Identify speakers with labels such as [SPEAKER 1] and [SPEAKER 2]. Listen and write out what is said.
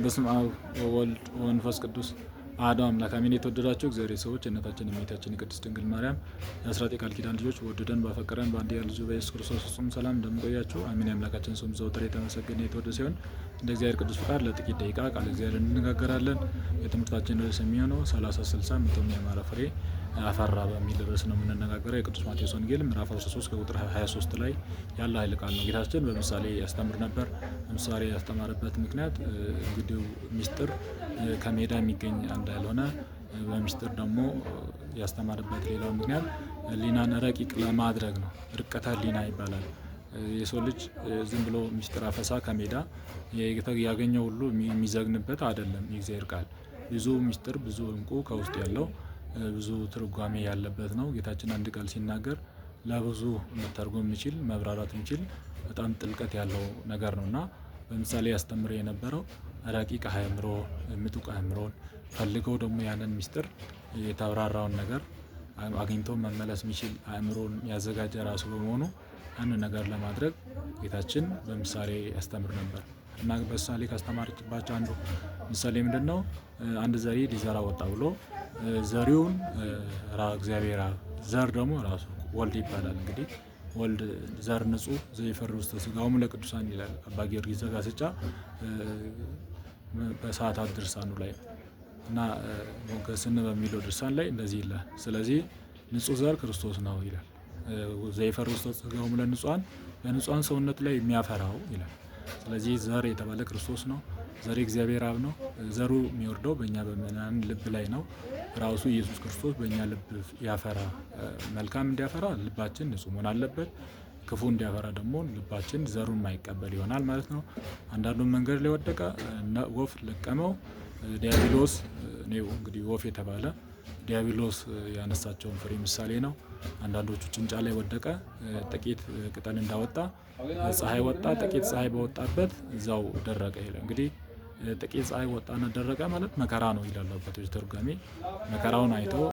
[SPEAKER 1] በስመ አብ ወወልድ ወመንፈስ ቅዱስ አሐዱ አምላክ አሜን። የተወደዳችሁ እግዚአብሔር ሰዎች እናታችን እመቤታችን የቅድስት ድንግል ማርያም የአስራት የቃል ኪዳን ልጆች ወደደን ባፈቀረን በአንድያ ልጁ በኢየሱስ ክርስቶስ ፍጹም ሰላም እንደምንቆያችሁ አሜን። የአምላካችን ስም ዘወትር የተመሰገነ የተወደደ ሲሆን እንደ እግዚአብሔር ቅዱስ ፍቃድ ለጥቂት ደቂቃ ቃል እግዚአብሔር እንነጋገራለን። የትምህርታችን ርዕስ የሚሆነው 30 60 መቶም ያማረ ፍሬ አፈራ በሚል ርዕስ ነው የምንነጋገረው። የቅዱስ ማቴዎስ ወንጌል ምዕራፍ 13 ከቁጥር 23 ላይ ያለ ኃይለ ቃል ነው። ጌታችን በምሳሌ ያስተምር ነበር። ምሳሌ ያስተማረበት ምክንያት እንግዲህ ሚስጥር ከሜዳ የሚገኝ እንዳልሆነ በሚስጥር ደግሞ ያስተማረበት ሌላው ምክንያት ሊናን ረቂቅ ለማድረግ ነው። ርቀተ ሊና ይባላል። የሰው ልጅ ዝም ብሎ ሚስጥር አፈሳ ከሜዳ ያገኘው ሁሉ የሚዘግንበት አይደለም። የእግዚአብሔር ቃል ብዙ ሚስጥር ብዙ እንቁ ከውስጥ ያለው ብዙ ትርጓሜ ያለበት ነው። ጌታችን አንድ ቃል ሲናገር ለብዙ መተርጎም የሚችል መብራራት የሚችል በጣም ጥልቀት ያለው ነገር ነውና በምሳሌ ያስተምር የነበረው ረቂቅ አእምሮ ምጡቅ አእምሮን ፈልገው ደግሞ ያንን ሚስጥር የተብራራውን ነገር አግኝቶ መመለስ የሚችል አእምሮን ያዘጋጀ ራሱ በመሆኑ ያንን ነገር ለማድረግ ጌታችን በምሳሌ ያስተምር ነበር እና በምሳሌ ካስተማረችባቸው አንዱ ምሳሌ ምንድነው? አንድ ዘሪ ሊዘራ ወጣ ብሎ ዘሪውን እግዚአብሔር ዘር ደግሞ ራሱ ወልድ ይባላል። እንግዲህ ወልድ ዘር ንጹህ ዘይፈር ውስተ ሥጋሆሙ ለቅዱሳን ይላል አባ ጊዮርጊስ ዘጋስጫ በሰዓታት ድርሳኑ ላይ እና ሞገስን በሚለው ድርሳን ላይ እንደዚህ ይላል። ስለዚህ ንጹህ ዘር ክርስቶስ ነው ይላል። ዘይፈር ውስተ ሥጋሆሙ ለንጹሐን በንጹሐን ሰውነት ላይ የሚያፈራው ይላል። ስለዚህ ዘር የተባለ ክርስቶስ ነው። ዘር እግዚአብሔር አብ ነው። ዘሩ የሚወርደው በእኛ በምእመናን ልብ ላይ ነው። ራሱ ኢየሱስ ክርስቶስ በእኛ ልብ ያፈራ መልካም እንዲያፈራ ልባችን ንጹህ መሆን አለበት። ክፉ እንዲያፈራ ደግሞ ልባችን ዘሩን ማይቀበል ይሆናል ማለት ነው። አንዳንዱን መንገድ ላይ ወደቀ፣ ወፍ ለቀመው። ዲያብሎስ ነው እንግዲህ ወፍ የተባለ ዲያብሎስ ያነሳቸውን ፍሬ ምሳሌ ነው። አንዳንዶቹ ጭንጫ ላይ ወደቀ፣ ጥቂት ቅጠል እንዳወጣ ፀሐይ ወጣ፣ ጥቂት ፀሐይ በወጣበት እዛው ደረቀ ይላል። እንግዲህ ጥቂት ፀሐይ ወጣና ደረቀ ማለት መከራ ነው ይላል አባቶች ትርጓሜ። መከራውን አይቶ